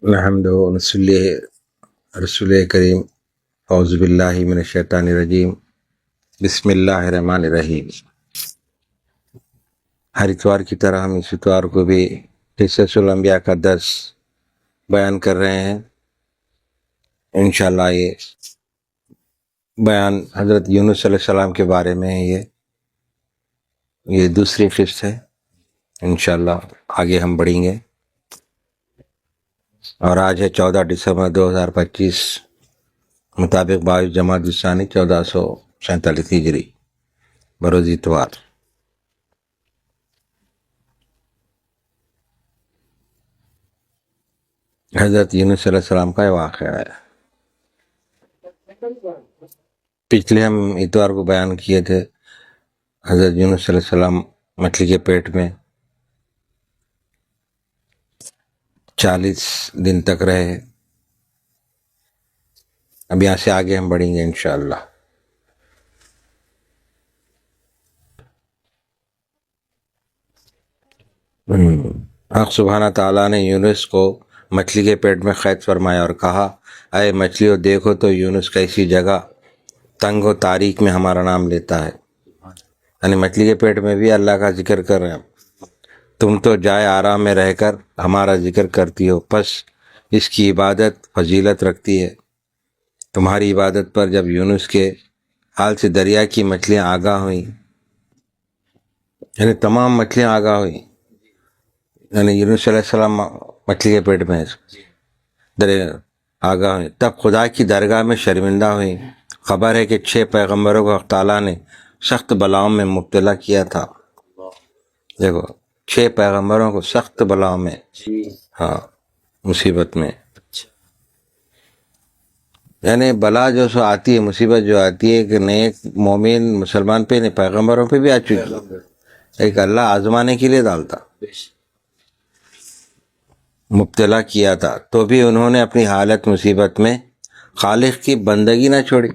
الحمد ونصلی رسول کریم اعوذ باللہ من الشیطان الرجیم بسم اللہ الرحمن الرحیم۔ ہر اتوار کی طرح ہم اس اتوار کو بھی قصص الانبیاء کا درس بیان کر رہے ہیں۔ انشاءاللہ یہ بیان حضرت یونس علیہ السلام کے بارے میں ہے۔ یہ دوسری قسط ہے۔ انشاءاللہ آگے ہم بڑھیں گے، اور آج ہے 14 دسمبر 2025 مطابق 22 جمادی الثانی 1447 ہجری بروز اتوار۔ حضرت یونس علیہ السلام کا یہ واقعہ ہے۔ پچھلے ہم اتوار کو بیان کیے تھے، حضرت یونس علیہ السلام مچھلی کے پیٹ میں 40 دن تک رہے۔ اب یہاں سے آگے ہم بڑھیں گے انشاءاللہ۔ حق سبحانہ تعالیٰ نے یونس کو مچھلی کے پیٹ میں قید فرمایا اور کہا، اے مچھلیوں دیکھو تو یونس کیسی جگہ تنگ و تاریک میں ہمارا نام لیتا ہے۔ یعنی مچھلی کے پیٹ میں بھی اللہ کا ذکر کر رہے ہیں، تم تو جائے آرام میں رہ کر ہمارا ذکر کرتی ہو، پس اس کی عبادت فضیلت رکھتی ہے۔ تمہاری عبادت پر جب یونس کے حال سے دریا کی مچھلیاں آگاہ ہوئیں، یعنی تمام مچھلیاں آگاہ ہوئیں، یعنی یونس علیہ السلام مچھلی کے پیٹ میں دریا آگاہ ہوئیں، تب خدا کی درگاہ میں شرمندہ ہوئیں۔ خبر ہے کہ 6 پیغمبروں کو تعالیٰ نے سخت بلاؤں میں مبتلا کیا تھا۔ دیکھو 6 پیغمبروں کو سخت بلاؤں میں، مصیبت میں، یعنی بلا جو سو آتی ہے، مصیبت جو آتی ہے کہ نیک مومن مسلمان پہ نہیں، پیغمبروں پہ بھی آ چکی، ایک اللہ آزمانے کے لیے ڈالتا، مبتلا کیا تھا، تو بھی انہوں نے اپنی حالت مصیبت میں خالق کی بندگی نہ چھوڑی۔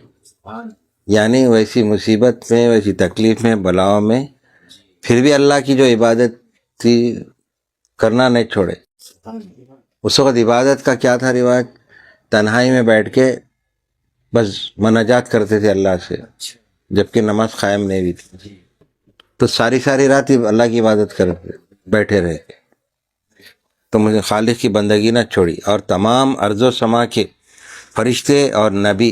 یعنی ویسی مصیبت میں، ویسی تکلیف میں، بلاؤں میں، پھر بھی اللہ کی جو عبادت تھی کرنا نہیں چھوڑے۔ اس وقت عبادت کا کیا تھا رواج؟ تنہائی میں بیٹھ کے بس مناجات کرتے تھے اللہ سے، جبکہ نماز قائم نہیں ہوئی تھی، تو ساری رات اللہ کی عبادت کرتے بیٹھے رہے، تو مجھے خالق کی بندگی نہ چھوڑی۔ اور تمام ارض و سما کے فرشتے اور نبی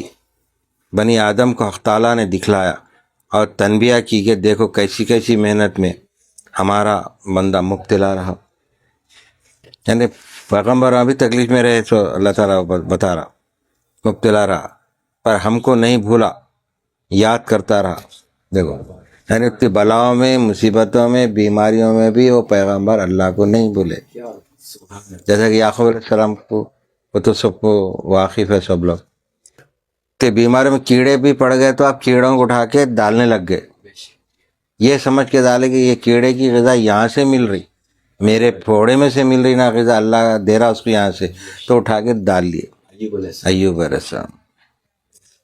بنی آدم کو حق تعالیٰ نے دکھلایا اور تنبیہ کی کہ دیکھو کیسی محنت میں ہمارا بندہ مبتلا رہا۔ یعنی پیغمبر ابھی تکلیف میں رہے تو اللہ تعالیٰ بتا رہا مبتلا رہا، پر ہم کو نہیں بھولا، یاد کرتا رہا۔ دیکھو یعنی اتنی بلاؤں میں، مصیبتوں میں، بیماریوں میں بھی وہ پیغمبر اللہ کو نہیں بھولے۔ جیسا کہ یعقوب علیہ السلام کو وہ تو سب کو واقف ہے، سب لوگ کہ بیماریوں میں کیڑے بھی پڑ گئے تو آپ کیڑوں کو اٹھا کے ڈالنے لگ گئے، یہ سمجھ کے ڈالے کہ یہ کیڑے کی غذا یہاں سے مل رہی، میرے پھوڑے میں سے مل رہی نہ غذا، اللہ دے رہا اس کو یہاں سے، تو اٹھا کے ڈال لیے۔ ایوب علیہ السلام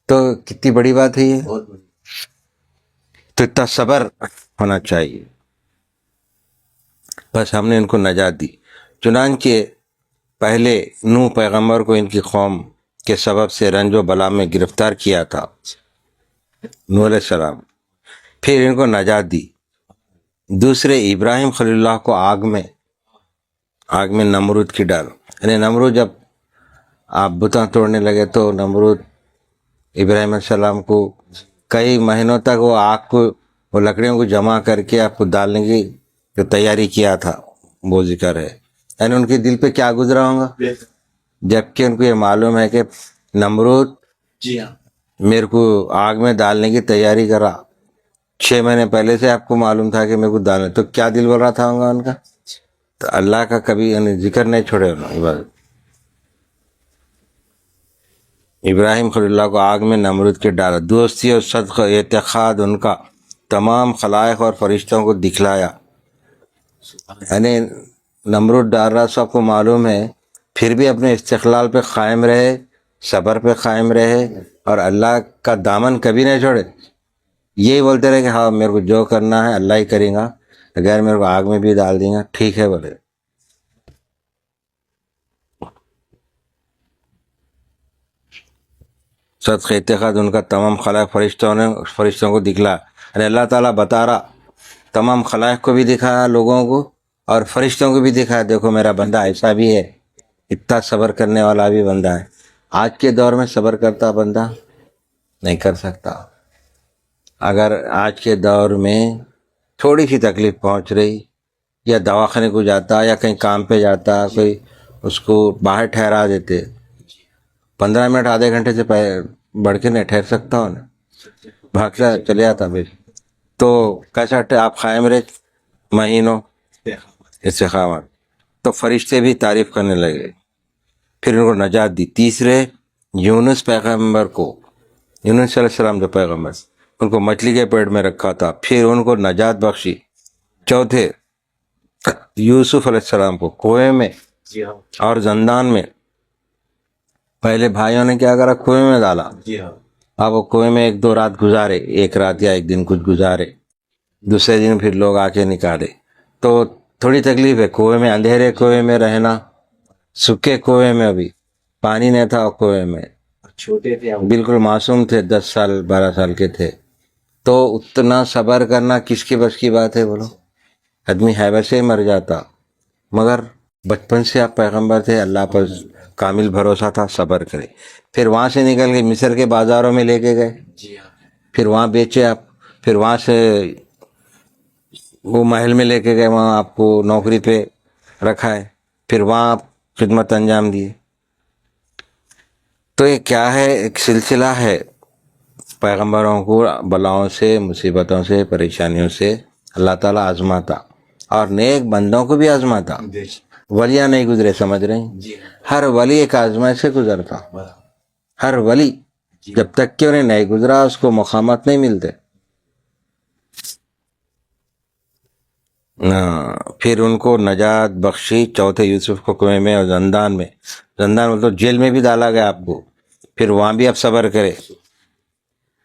تو کتنی بڑی بات ہے یہ، تو اتنا صبر ہونا چاہیے۔ بس ہم نے ان کو نجات دی۔ چنانچہ پہلے نوح پیغمبر کو ان کی قوم کے سبب سے رنج و بلا میں گرفتار کیا تھا، نوح علیہ السلام، پھر ان کو نجات دی۔ دوسرے ابراہیم خلیل اللہ کو آگ میں نمرود کی ڈال، یعنی نمرود جب آپ بتاں توڑنے لگے تو نمرود ابراہیم علیہ السلام کو کئی مہینوں تک وہ آگ کو، وہ لکڑیوں کو جمع کر کے آپ کو ڈالنے کی جو تیاری کیا تھا، وہ ذکر ہے۔ یعنی ان کے دل پہ کیا گزرا ہوگا، جبکہ ان کو یہ معلوم ہے کہ نمرود میرے کو آگ میں ڈالنے کی تیاری کرا، 6 مہینے پہلے سے آپ کو معلوم تھا کہ میرے کو ڈالنا، تو کیا دل بول رہا تھا ہوگا ان کا، تو اللہ کا کبھی یعنی ذکر نہیں چھوڑے انہوں نے عبادت۔ ابراہیم خلیل اللہ کو آگ میں نمرود کے ڈالا، دوستی اور صدق اعتقاد ان کا تمام خلائق اور فرشتوں کو دکھلایا۔ یعنی نمرود ڈال رہا، سب کو معلوم ہے، پھر بھی اپنے استقلال پہ قائم رہے، صبر پہ قائم رہے، اور اللہ کا دامن کبھی نہیں چھوڑے۔ یہی بولتے رہے کہ ہاں میرے کو جو کرنا ہے اللہ ہی کریں گا، اگر میرے کو آگ میں بھی ڈال دیں گا ٹھیک ہے بولے۔ صدق اتخاذ ان کا تمام خلائق فرشتوں کو دکھلا، یعنی اللہ تعالیٰ بتا رہا تمام خلائق کو بھی دکھایا، لوگوں کو اور فرشتوں کو بھی دکھایا، دیکھو میرا بندہ ایسا بھی ہے، اتنا صبر کرنے والا بھی بندہ ہے۔ آج کے دور میں صبر کرتا بندہ نہیں کر سکتا۔ اگر آج کے دور میں تھوڑی سی تکلیف پہنچ رہی، یا دواخانے کو جاتا یا کہیں کام پہ جاتا، کوئی اس کو باہر ٹھہرا دیتے، 15 منٹ آدھے گھنٹے سے بڑھ کے نہیں ٹھہر سکتا ہوں نا، بھاگتا چلے جاتا بھی۔ تو کیسا آپ قائم رہے مہینوں استقامت، تو فرشتے بھی تعریف کرنے لگے، پھر ان کو نجات دی۔ تیسرے یونس پیغمبر کو، یونس علیہ السلام جو پیغمبر، ان کو مچھلی کے پیٹ میں رکھا تھا، پھر ان کو نجات بخشی۔ چوتھے یوسف علیہ السلام کو کنویں میں اور زندان میں، پہلے بھائیوں نے کیا کرا، کنویں میں ڈالا، اب وہ کنویں میں 1-2 رات گزارے، 1 رات یا 1 دن کچھ گزارے، دوسرے دن پھر لوگ آ کے نکالے۔ تو تھوڑی تکلیف ہے کنویں میں، اندھیرے کنویں میں رہنا، سکے کنویں میں، ابھی پانی نہیں تھا کنویں میں، چھوٹے تھے، بالکل معصوم تھے، 10 سال 12 سال کے تھے، تو اتنا صبر کرنا کس کے بس کی بات ہے بولو؟ آدمی ہے ویسے ہی مر جاتا، مگر بچپن سے آپ پیغمبر تھے، اللہ پر کامل بھروسہ تھا، صبر کرے۔ پھر وہاں سے نکل کے مصر کے بازاروں میں لے کے گئے، پھر وہاں بیچے آپ، پھر وہاں سے وہ محل میں لے کے گئے، وہاں آپ کو نوکری پہ رکھا ہے، پھر وہاں آپ خدمت انجام دیے۔ تو یہ کیا ہے، ایک سلسلہ ہے، پیغمبروں کو بلاؤں سے، مصیبتوں سے، پریشانیوں سے اللہ تعالیٰ آزماتا، اور نیک بندوں کو بھی آزماتا۔ ولیاں نہیں گزرے، سمجھ رہے ہیں؟ ہر ولی ایک آزمائش سے گزرتا، ہر ولی، جب تک کہ انہیں نہیں گزرا اس کو مقامات نہیں ملتے۔ پھر ان کو نجات بخشی، چوتھے یوسف کو کنویں میں اور زندان میں، زندان مطلب جیل میں بھی ڈالا گیا آپ کو، پھر وہاں بھی آپ صبر کرے،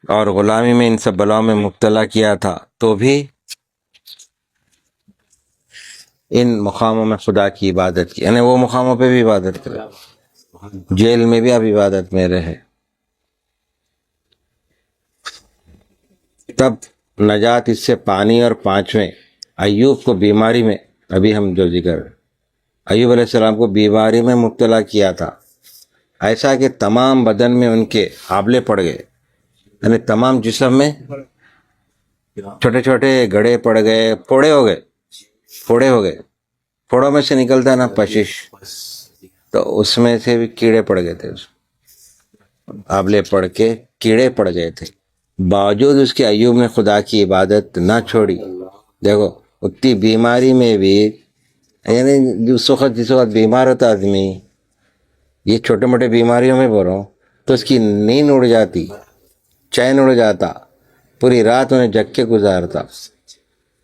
اور غلامی میں ان سب بلاؤں میں مبتلا کیا تھا، تو بھی ان مقاموں میں خدا کی عبادت کی، یعنی وہ مقاموں پہ بھی عبادت کرے، جیل میں بھی آپ عبادت میں رہے، تب نجات اس سے پانی۔ اور پانچویں ایوب کو بیماری میں، ابھی ہم جو ذکر، ایوب علیہ السلام کو بیماری میں مبتلا کیا تھا، ایسا کہ تمام بدن میں ان کے آبلے پڑ گئے، یعنی تمام جسم میں چھوٹے چھوٹے گڑھے پڑ گئے، پھوڑے ہو گئے، پھوڑوں میں سے نکلتا ہے نا پشش، تو اس میں سے بھی کیڑے پڑ گئے تھے، آبلے پڑ کے کیڑے پڑ گئے تھے، باوجود اس کے ایوب نے خدا کی عبادت نہ چھوڑی۔ دیکھو اتنی بیماری میں بھی، یعنی جس وقت بیمار ہوتا آدمی، یہ چھوٹے موٹے بیماریوں میں بول رہا ہوں، تو اس کی نیند اڑ جاتی، چین اڑ جاتا، پوری رات انہیں جگ کے گزارتا۔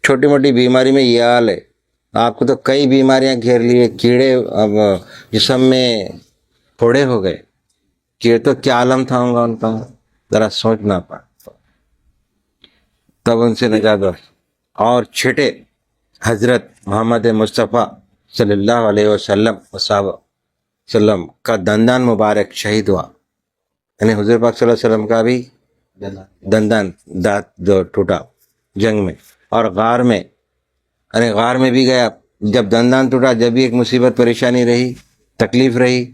چھوٹی موٹی بیماری میں یہ حال ہے، آپ کو تو کئی بیماریاں گھیر لیے، کیڑے اب جسم میں پھوڑے ہو گئے، کیڑے تو کیا عالم تھا ہوگا ان کا، ذرا سوچنا پڑا، تب ان سے نجات۔ اور چھٹے حضرت محمد مصطفیٰ صلی اللہ علیہ وسلم کا دندان مبارک شہید ہوا، یعنی حضور پاک صلی اللہ علیہ وسلم کا بھی دندان، دانت جو ٹوٹا جنگ میں، اور غار میں، یعنی غار میں بھی گیا، جب دندان ٹوٹا جب بھی ایک مصیبت پریشانی رہی، تکلیف رہی،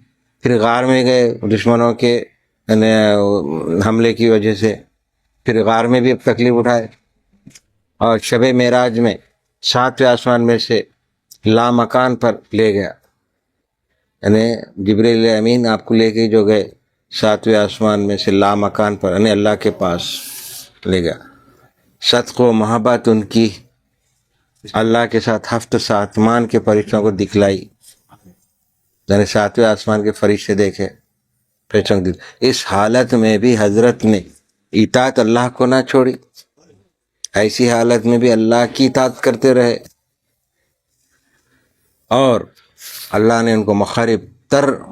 پھر غار میں گئے دشمنوں کے حملے کی وجہ سے، پھر غار میں بھی اب تکلیف اٹھائے، اور شب معراج میں 7ویں آسمان میں سے لامکان پر لے گیا، یعنی جبریل امین آپ کو لے کے جو گئے 7ویں آسمان میں سے لامکان پر، یعنی اللہ کے پاس لے گیا۔ صدق و محبت ان کی اللہ کے ساتھ 7 آسمان کے فرشتوں کو دکھلائی، یعنی 7ویں آسمان کے فرشتے دیکھے، فرشتوں کو اس حالت میں بھی حضرت نے اطاعت اللہ کو نہ چھوڑی، ایسی حالت میں بھی اللہ کی اطاعت کرتے رہے، اور اللہ نے ان کو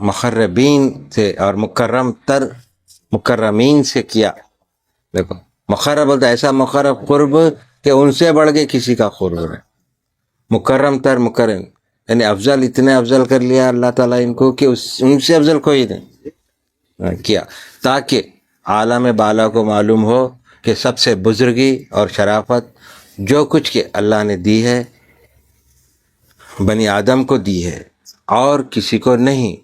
مقربین سے اور مکرمین سے کیا۔ دیکھو مقرب بولتا ایسا مقرب قرب کہ ان سے بڑھ کے کسی کا قرب ہے، مکرم یعنی افضل، اتنے افضل کر لیا اللہ تعالیٰ ان کو کہ ان سے افضل کوئی نہیں کیا، تاکہ عالم بالا کو معلوم ہو کہ سب سے بزرگی اور شرافت جو کچھ کہ اللہ نے دی ہے بنی آدم کو دی ہے اور کسی کو نہیں.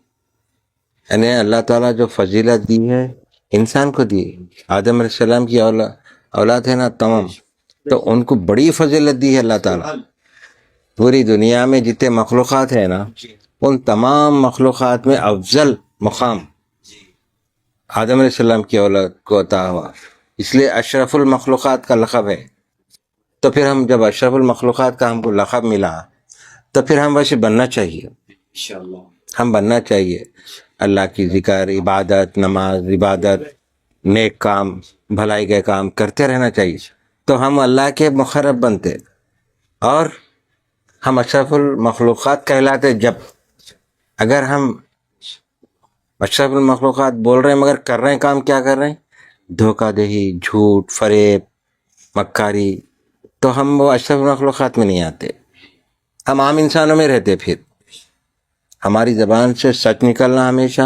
یعنی اللہ تعالیٰ جو فضیلت دی ہے انسان کو دی. آدم علیہ السلام کی اولاد ہے نا تمام، تو ان کو بڑی فضیلت دی ہے اللہ تعالیٰ. پوری دنیا میں جتنے مخلوقات ہیں نا ان تمام مخلوقات میں افضل مقام آدم علیہ السلام کی اولاد کو عطا ہوا، اس لیے اشرف المخلوقات کا لقب ہے. تو پھر ہم جب اشرف المخلوقات کا ہم کو لقب ملا تو پھر ہم ویسے بننا چاہیے، ہم بننا چاہیے. اللہ کی ذکر، عبادت، نماز، عبادت، نیک کام، بھلائی کے کام کرتے رہنا چاہیے، تو ہم اللہ کے مقرب بنتے اور ہم اشرف المخلوقات کہلاتے. جب اگر ہم اشرف المخلوقات بول رہے ہیں مگر کر رہے ہیں کام کیا کر رہے ہیں؟ دھوکہ دہی، جھوٹ، فریب، مکاری، تو ہم وہ اشرف المخلوقات میں نہیں آتے، ہم عام انسانوں میں رہتے. پھر ہماری زبان سے سچ نکلنا، ہمیشہ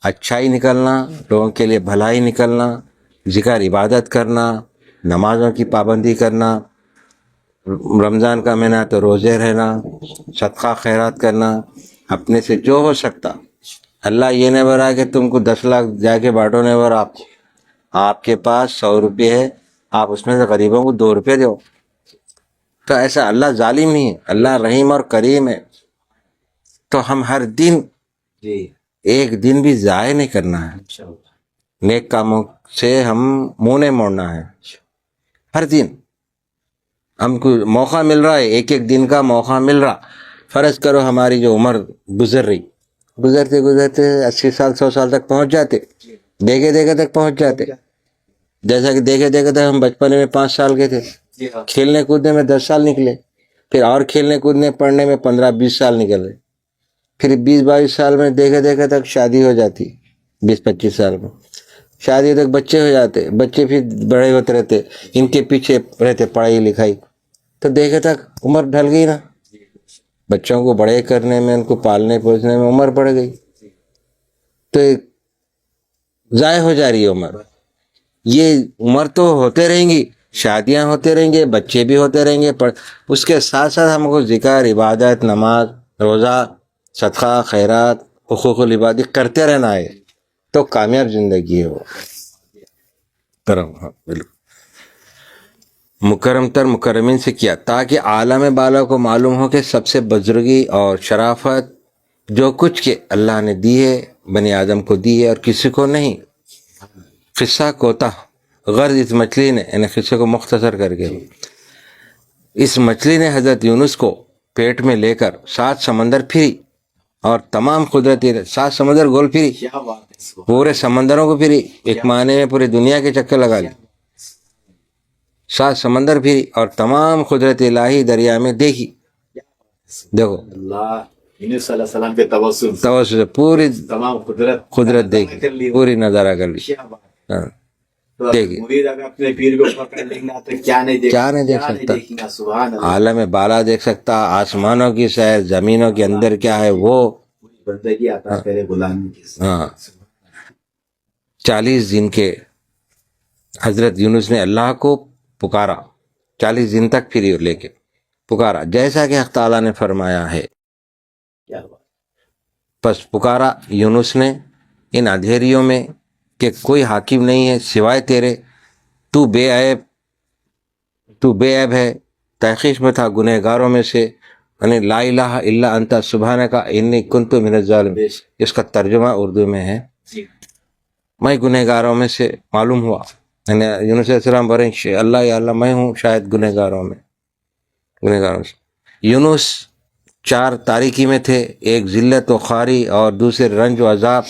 اچھائی نکلنا، لوگوں کے لیے بھلائی نکلنا، ذکر عبادت کرنا، نمازوں کی پابندی کرنا، رمضان کا مہینہ تو روزے رہنا، صدقہ خیرات کرنا، اپنے سے جو ہو سکتا. اللہ یہ نہیں بولا کہ تم کو 10 لاکھ جا کے بانٹو، نہیں بولا آپ کے پاس 100 روپے ہے، آپ اس میں سے غریبوں کو 2 روپے دو. تو ایسا اللہ ظالم نہیں ہے، اللہ رحیم اور کریم ہے. تو ہم ہر دن ایک دن بھی ضائع نہیں کرنا ہے، نیک کاموں سے ہم منہ نہیں موڑنا ہے. ہر دن ہم کو موقع مل رہا ہے، ایک ایک دن کا موقع مل رہا. فرض کرو ہماری جو عمر گزر رہی، گزرتے گزرتے 80 سال 100 سال تک پہنچ جاتے، دیکھے دیکھے تک پہنچ جاتے. جیسا کہ دیکھے دیکھے تک ہم بچپن میں 5 سال کے تھے، کھیلنے کودنے میں 10 سال نکلے، پھر اور کھیلنے کودنے پڑھنے میں 15-20 سال نکل رہے، پھر 20-22 سال میں دیکھے دیکھے تک شادی ہو جاتی، 20-25 سال میں شادی تک بچے ہو جاتے، بچے پھر بڑے ہوتے رہتے، ان کے پیچھے رہتے پڑھائی لکھائی، تو دیکھے تک عمر ڈھل گئی نا. بچوں کو بڑے کرنے میں، ان کو پالنے پوسنے میں عمر بڑھ گئی، تو ضائع ہو جا رہی ہے عمر. یہ عمر تو ہوتے رہیں گی، شادیاں ہوتے رہیں گے، بچے بھی ہوتے رہیں گے، اس کے ساتھ ساتھ ہم کو ذکر، عبادت، نماز، روزہ، صدقہ خیرات، حقوق العباد کرتے رہنا ہے، تو کامیاب زندگی ہے وہ. کرم، ہاں بالکل. مکرم تر مکرمین سے کیا تاکہ عالم بالا کو معلوم ہو کہ سب سے بزرگی اور شرافت جو کچھ کہ اللہ نے دی ہے بنی آدم کو دی ہے اور کسی کو نہیں. قصہ کوتا غرض اس مچھلی نے، یعنی قصے کو مختصر کر کے، اس مچھلی نے حضرت یونس کو پیٹ میں لے کر 7 سمندر پھری اور تمام قدرتی 7 سمندر گول پھری، پورے سمندروں کو پھری، ایک معنی میں پوری دنیا کے چکر لگا لی. 7 سمندر پھری اور تمام قدرت الہی دریا میں دیکھی. دیکھو یونس علیہ السلام کے توسل سے پوری تمام قدرت دیکھی، پوری نظارہ کر لی. دیکھیے مرید اگر اپنے پیر کو پکڑ لینا تو کیا نہیں دیکھ سکتا، دیکھنا. سبحان اللہ. عالم بالا دیکھ سکتا، آسمانوں کی سیر، زمینوں کے اندر کیا ہے وہ بندگی عطا کرے غلامی کی. ہاں. 40 دن کے حضرت یونس نے اللہ کو پکارا، 40 دن تک پھر لے کے پکارا جیسا کہ حق تعالیٰ نے فرمایا ہے. پس پکارا یونس نے ان اندھیریوں میں کہ کوئی حاکم نہیں ہے سوائے تیرے، تو بے عیب ہے. تحقیق میں تھا گنہ گاروں میں سے، یعنی لا الہ الا انت سبحانک انی کنت من الظالمین. اس کا ترجمہ اردو میں ہے میں گنہ گاروں میں سے معلوم ہوا. یعنی یونس علیہ السلام بولے اللہ یا اللہ میں ہوں شاید گنہ گاروں سے. یونس 4 تاریکی میں تھے، ایک ذلت و خواری اور دوسرے رنج و عذاب.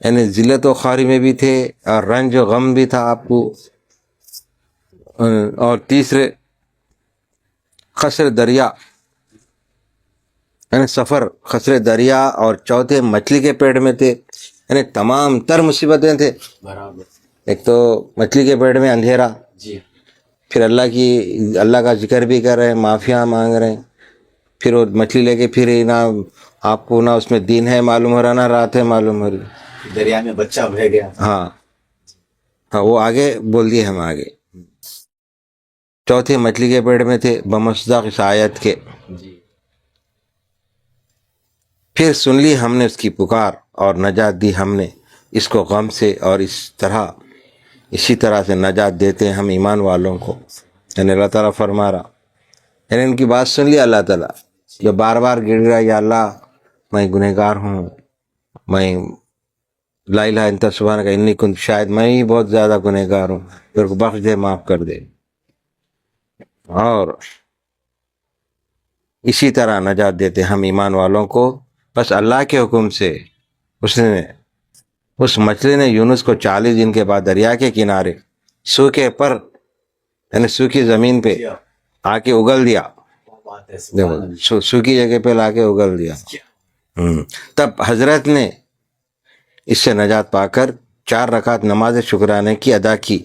یعنی ذلت و خواری میں بھی تھے اور رنج و غم بھی تھا آپ کو، اور تیسرے خسر دریا، یعنی سفر خسر دریا، اور چوتھے مچھلی کے پیٹ میں تھے. یعنی تمام تر مصیبتیں تھے. ایک تو مچھلی کے پیٹ میں اندھیرا، پھر اللہ کا ذکر بھی کر رہے ہیں، معافیاں مانگ رہے ہیں، پھر وہ مچھلی لے کے پھر نہ آپ کو نہ اس میں دن ہے معلوم ہو رہا، نہ رات ہے معلوم ہو رہی، دریا میں بچہ بہ گیا. ہاں ہاں وہ آگے بول دیے ہم آگے. چوتھے مچھلی کے پیٹ میں تھے بمصداق اس آیت کے. جی پھر سن لی ہم نے اس کی پکار اور نجات دی ہم نے اس کو غم سے، اور اسی طرح سے نجات دیتے ہیں ہم ایمان والوں کو. یعنی اللہ تعالیٰ فرما رہا، یعنی ان کی بات سن لی اللہ تعالیٰ، جو بار بار گر رہا یا اللہ میں گنہگار ہوں، میں لا الہ انت سبحانک انی کنت، شاید میں ہی بہت زیادہ گنہگار ہوں، پھر کو بخش دے، معاف کر دے. اور اسی طرح نجات دیتے ہم ایمان والوں کو بس اللہ کے حکم سے. اس مچھلی نے یونس کو 40 دن کے بعد دریا کے کنارے سوکھے پر، یعنی سوکھی زمین پہ آ کے اگل دیا. بات ہے. دیکھو سوکھی جگہ پہ لا کے اگل دیا. تب حضرت نے اس سے نجات پا کر 4 رکعت نماز شکرانے کی ادا کی.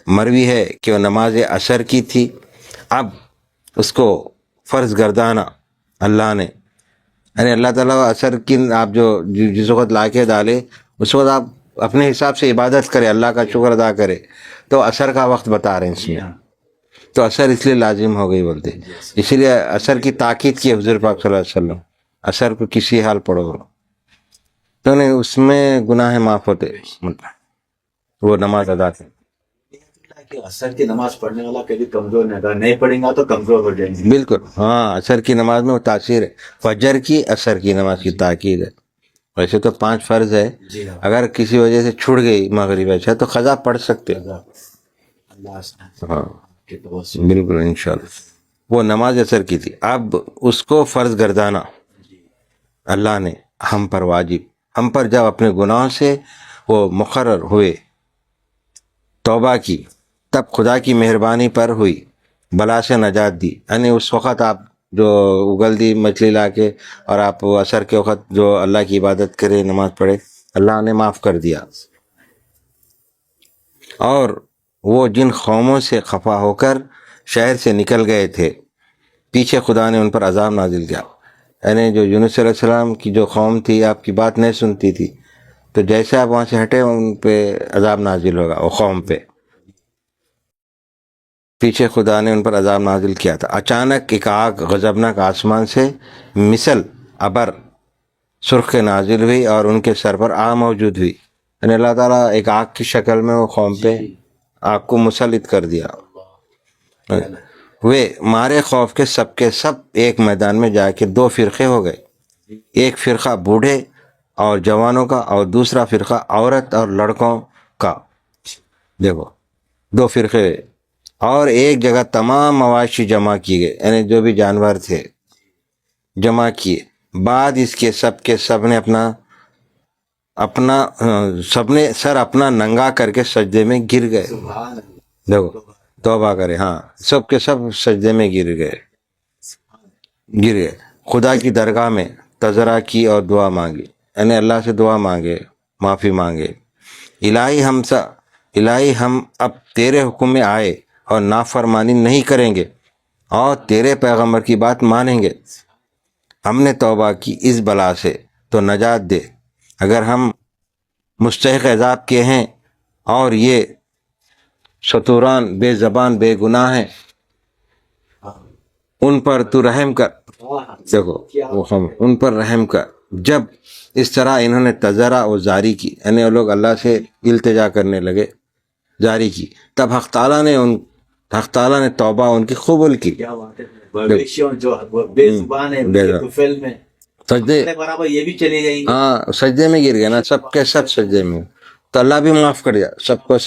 مروی ہے کہ وہ نماز عصر کی تھی. اب اس کو فرض گردانا اللہ نے، یعنی اللہ تعالیٰ عصر کی آپ جس وقت لا کے ڈالے اس وقت آپ اپنے حساب سے عبادت کرے، اللہ کا شکر ادا کرے، تو عصر کا وقت بتا رہے ہیں اس میں. تو عصر اس لیے لازم ہو گئی بولتے، اسی لیے عصر کی تاکید کی حضور پاک صلی اللہ علیہ وسلم. عصر کو کسی حال پڑھو تو نہیں، اس میں گناہ معاف ہوتے، وہ نماز ادا کریں. کہ عصر کی نماز پڑھنے والا کبھی کمزور نہیں، اگر نہیں پڑھیں گا تو کمزور ہو جائیں گے. بالکل ہاں، عصر کی نماز میں وہ تاثیر ہے. فجر کی عصر کی نماز کی تاکید ہے. ویسے تو 5 فرض ہے، جی ہاں. اگر کسی وجہ سے چھوٹ گئی مغرب عشاء تو قضا پڑھ سکتے. اللہ سے ہاں کے توسل. بالکل انشاءاللہ. وہ نماز عصر کی تھی. اب اس کو فرض گردانا اللہ نے ہم پر واجب، ہم پر جب اپنے گناہوں سے وہ مقرر ہوئے، توبہ کی، تب خدا کی مہربانی پر ہوئی، بلا سے نجات دی. یعنی اس وقت آپ جو اگل دی مچھلی لا کے، اور آپ عصر کے وقت جو اللہ کی عبادت کرے، نماز پڑھے، اللہ نے معاف کر دیا. اور وہ جن قوموں سے خفا ہو کر شہر سے نکل گئے تھے، پیچھے خدا نے ان پر عذاب نازل کیا. یعنی جو یونس علیہ السلام کی جو قوم تھی، آپ کی بات نہیں سنتی تھی، تو جیسے آپ وہاں سے ہٹے ان پہ عذاب نازل ہوگا، وہ قوم پہ. پیچھے خدا نے ان پر عذاب نازل کیا تھا. اچانک ایک آگ غضبناک آسمان سے مثل ابر سرخ نازل ہوئی اور ان کے سر پر آگ موجود ہوئی. یعنی اللہ تعالیٰ ایک آگ کی شکل میں وہ قوم پہ آگ کو مسلط کر دیا. وہ مارے خوف کے سب ایک میدان میں جا کے 2 فرقے ہو گئے. ایک فرقہ بوڑھے اور جوانوں کا، اور دوسرا فرقہ عورت اور لڑکوں کا. دیکھو 2 فرقے. اور ایک جگہ تمام مواشی جمع کی گئے، یعنی جو بھی جانور تھے جمع کیے. بعد اس کے سب نے سب نے سر اپنا ننگا کر کے سجدے میں گر گئے. سبحان اللہ. دیکھو توبہ کرے، ہاں سب کے سب سجدے میں گر گئے. خدا کی درگاہ میں تضرع کی اور دعا مانگی، یعنی اللہ سے دعا مانگے، معافی مانگے. الہی ہم اب تیرے حکم میں آئے اور نافرمانی نہیں کریں گے اور تیرے پیغمبر کی بات مانیں گے. ہم نے توبہ کی اس بلا سے تو نجات دے. اگر ہم مستحق عذاب کے ہیں اور یہ ستوران بے زبان بے گناہ ہیں، ان پر تو رحم کر. دیکھو وہ ہم ان پر رحم کر. جب اس طرح انہوں نے تضرع و زاری کی، یعنی وہ لوگ اللہ سے التجا کرنے لگے، جاری کی، تب حق تعالیٰ نے توبہ ان کی قبول کی. کیا بات ہے. مویشیوں جو بے زبان ہے، ان کے کفل میں سجدے، برابر یہ بھی چلے جائیں گے. ہاں سجدے میں گر گئے نا، سب کے سب سجدے میں، تو اللہ بھی معاف کر دیا سب کو،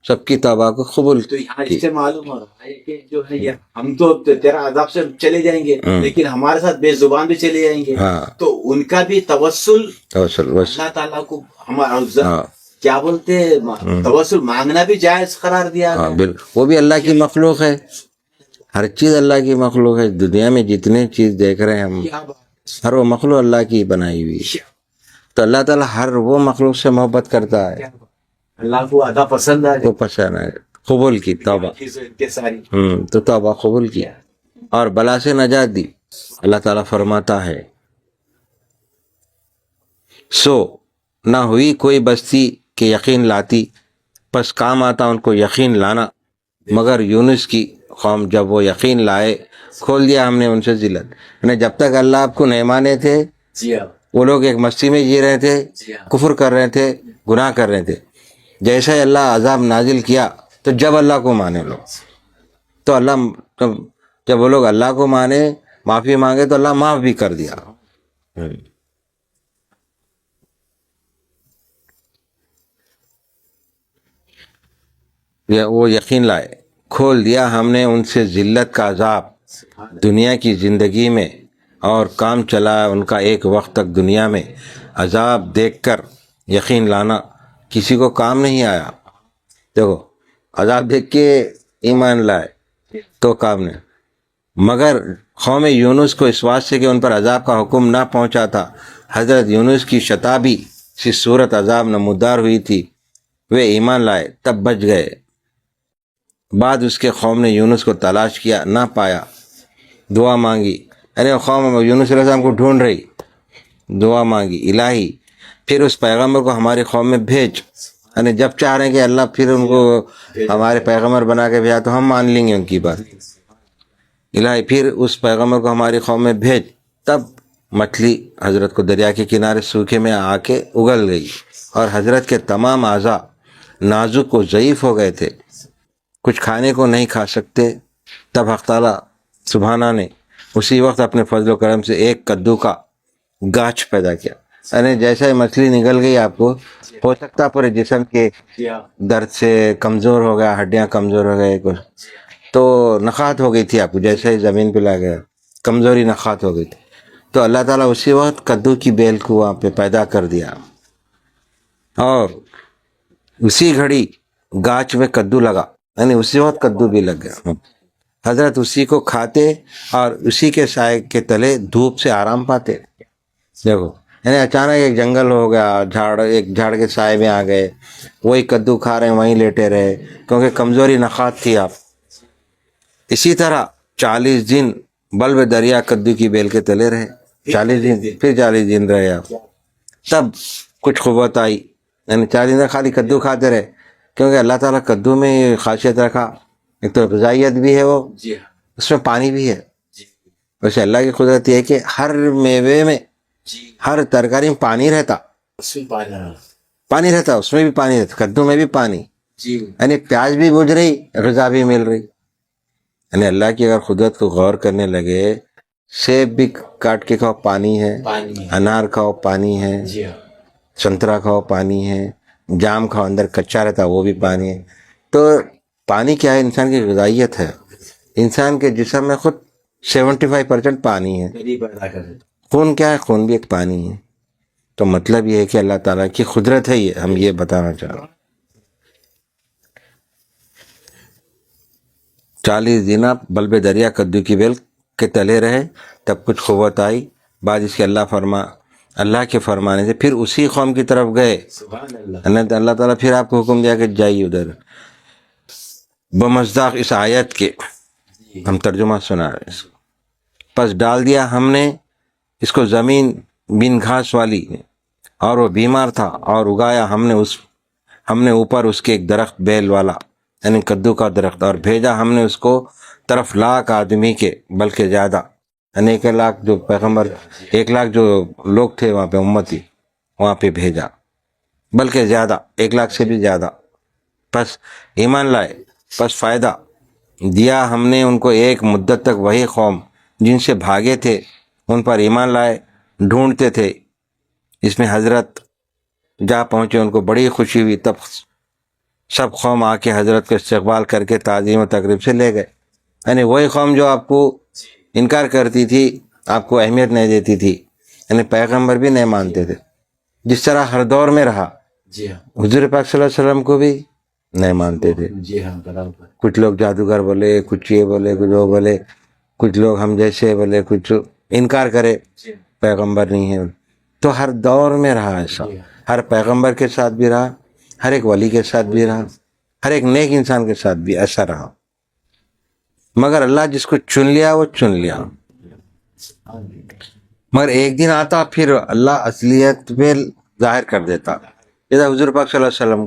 سب کی توبہ کو قبول تو یہاں کی. اس سے معلوم ہو رہا ہے کہ جو ہے یہ ہم تو تیرا عذاب سے چلے جائیں گے، لیکن ہمارے ساتھ بے زبان بھی چلے جائیں گے. ہاں تو ان کا بھی توسل توسل اللہ تعالیٰ کو ہمارا کیا بولتے ہیں، توسل مانگنا بھی جائز قرار دیا ہاں گیا. بالکل. وہ بھی اللہ کی مخلوق ہے، ہر چیز اللہ کی مخلوق ہے. دنیا میں جتنے چیز دیکھ رہے ہیں ہم، کیا بات. ہر وہ مخلوق اللہ کی بنائی ہوئی. تو اللہ تعالیٰ ہر وہ مخلوق سے محبت کرتا ہے، اللہ کو ادا پسند ہے. وہ پسند ہے. قبول کی توبہ، کے ساری تو توبہ قبول کی اور بلا سے نجات دی. اللہ تعالیٰ فرماتا ہے، سو نہ ہوئی کوئی بستی کہ یقین لاتی بس کام آتا ان کو یقین لانا. مگر یونس کی قوم جب وہ یقین لائے, کھول دیا ہم نے ان سے ذلت. یعنی جب تک اللہ آپ کو نہیں مانے تھے جی ہاں وہ لوگ ایک مستی میں جی رہے تھے, جی ہاں کفر کر رہے تھے, گناہ کر رہے تھے. جیسا ہی اللہ عذاب نازل کیا تو جب اللہ کو مانے لوگ, تو اللہ جب وہ لوگ اللہ کو مانے, معافی مانگے, تو اللہ معاف بھی کر دیا. وہ یقین لائے, کھول دیا ہم نے ان سے ذلت کا عذاب دنیا کی زندگی میں, اور کام چلا ان کا ایک وقت تک دنیا میں. عذاب دیکھ کر یقین لانا کسی کو کام نہیں آیا. دیکھو عذاب دیکھ کے ایمان لائے تو کام نہیں, مگر قوم یونس کو اس بات سے کہ ان پر عذاب کا حکم نہ پہنچا تھا, حضرت یونس کی شتابی سی صورت عذاب نمودار ہوئی تھی, وہ ایمان لائے تب بچ گئے. بعد اس کے قوم نے یونس کو تلاش کیا, نہ پایا, دعا مانگی. یعنی قوم یونس علیہ السلام کو ڈھونڈ رہی, دعا مانگی الہی پھر اس پیغمبر کو ہماری قوم میں بھیج. یعنی جب چاہ رہے ہیں کہ اللہ پھر ان کو ہمارے پیغمبر بنا کے بھیجا تو ہم مان لیں گے ان کی بات. الہی پھر اس پیغمبر کو ہماری قوم میں بھیج. تب مچھلی حضرت کو دریا کے کنارے سوکھے میں آ کے اگل گئی, اور حضرت کے تمام اعضاء نازک و ضعیف ہو گئے تھے, کچھ کھانے کو نہیں کھا سکتے. تب حق تعالیٰ سبحانہ نے اسی وقت اپنے فضل و کرم سے ایک کدو کا گاچھ پیدا کیا. یعنی جیسا ہی مچھلی نگل گئی, آپ کو ہو سکتا پورے جسم کے جی ہاں درد سے کمزور ہو گیا, ہڈیاں کمزور ہو گئے, کچھ تو نخات ہو گئی تھی آپ کو, جیسے ہی زمین پہ لا گیا کمزوری نخات ہو گئی تھی. تو اللہ تعالیٰ اسی وقت کدو کی بیل کو وہاں پہ پیدا کر دیا, اور اسی گھڑی گاچھ میں کدو لگا. یعنی اسی وقت کدو بھی لگ گیا. حضرت اسی کو کھاتے اور اسی کے سائے کے تلے دھوپ سے آرام پاتے. دیکھو یعنی اچانک ایک جنگل ہو گیا, ایک جھاڑ کے سائے میں آ گئے, وہی کدو کھا رہے ہیں, وہیں لیٹے رہے, کیونکہ کمزوری نخات تھی آپ. اسی طرح 40 دن بلب دریا کدو کی بیل کے تلے رہے, 40 دن, پھر 40 دن رہے آپ. تب کچھ قوت آئی. یعنی 40 دن خالی کدو کھاتے رہے, کیونکہ اللہ تعالیٰ کدو میں خاصیت رکھا, ایک تو غذائیت بھی ہے, وہ جی ہاں اس میں پانی بھی ہے. جی ویسے اللہ کی قدرت یہ ہے کہ ہر میوے میں, جی ہر ترکاری میں پانی رہتا, اس میں پانی پانی رہتا, اس میں بھی پانی رہتا, کدو میں بھی پانی. جی یعنی پیاز بھی بجھ رہی, غذا بھی مل رہی. یعنی اللہ کی اگر قدرت کو غور کرنے لگے, سیب بھی کاٹ کے کھاؤ پانی ہے, پانی انار کھاؤ پانی ہے, جی ہاں سنترا کھاؤ پانی ہے, جام کھاؤ اندر کچا رہتا وہ بھی پانی ہے. تو پانی کیا ہے؟ انسان کی غذائیت ہے. انسان کے جسم میں خود 75% پانی ہے. میری پیدا کرے خون کیا ہے؟ خون بھی ایک پانی ہے. تو مطلب یہ ہے کہ اللہ تعالیٰ کی قدرت ہے, یہ ہم یہ بتانا چاہ رہے ہیں. 40 دن آپ بلب دریا کدو کی بیل کے تلے رہے, تب کچھ قوت آئی. بعد اس کے اللہ کے فرمانے سے پھر اسی قوم کی طرف گئے. سبحان اللہ اللہ تعالیٰ پھر آپ کو حکم دیا کہ جائیے ادھر. بمصداق اس آیت کے ہم ترجمہ سنا رہے ہیں. پس ڈال دیا ہم نے اس کو زمین بن گھاس والی, اور وہ بیمار تھا, اور اگایا ہم نے اوپر اس کے ایک درخت بیل والا, یعنی کدو کا درخت, اور بھیجا ہم نے اس کو طرف 1,00,000 آدمی کے, بلکہ زیادہ. یعنی 1,00,000 جو پیغمبر, 1,00,000 جو لوگ تھے وہاں پہ امتی, وہاں پہ بھیجا, بلکہ زیادہ, 1,00,000 سے بھی زیادہ. پس ایمان لائے, پس فائدہ دیا ہم نے ان کو ایک مدت تک. وہی قوم جن سے بھاگے تھے ان پر ایمان لائے, ڈھونڈتے تھے. اس میں حضرت جا پہنچے, ان کو بڑی خوشی ہوئی. تب سب قوم آ کے حضرت کو استقبال کر کے تعظیم و تقریب سے لے گئے. یعنی وہی قوم جو آپ کو انکار کرتی تھی, آپ کو اہمیت نہیں دیتی تھی, یعنی پیغمبر بھی نہیں مانتے تھے, جس طرح ہر دور میں رہا. جی ہاں حضور پاک صلی اللہ علیہ وسلم کو بھی نہیں مانتے تھے. جی ہاں برابر کچھ لوگ جادوگر بولے, کچھ یہ بولے, کچھ وہ بولے, کچھ لوگ ہم جیسے بولے, کچھ انکار کرے جی پیغمبر نہیں ہے. تو ہر دور میں رہا ایسا, ہر پیغمبر کے ساتھ بھی رہا, ہر ایک ولی کے ساتھ بھی رہا, ہر ایک نیک انسان کے ساتھ بھی ایسا رہا. مگر اللہ جس کو چن لیا وہ چن لیا. مگر ایک دن آتا پھر اللہ اصلیت پہ ظاہر کر دیتا. جیسا حضور پاک صلی اللہ علیہ وسلم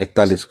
41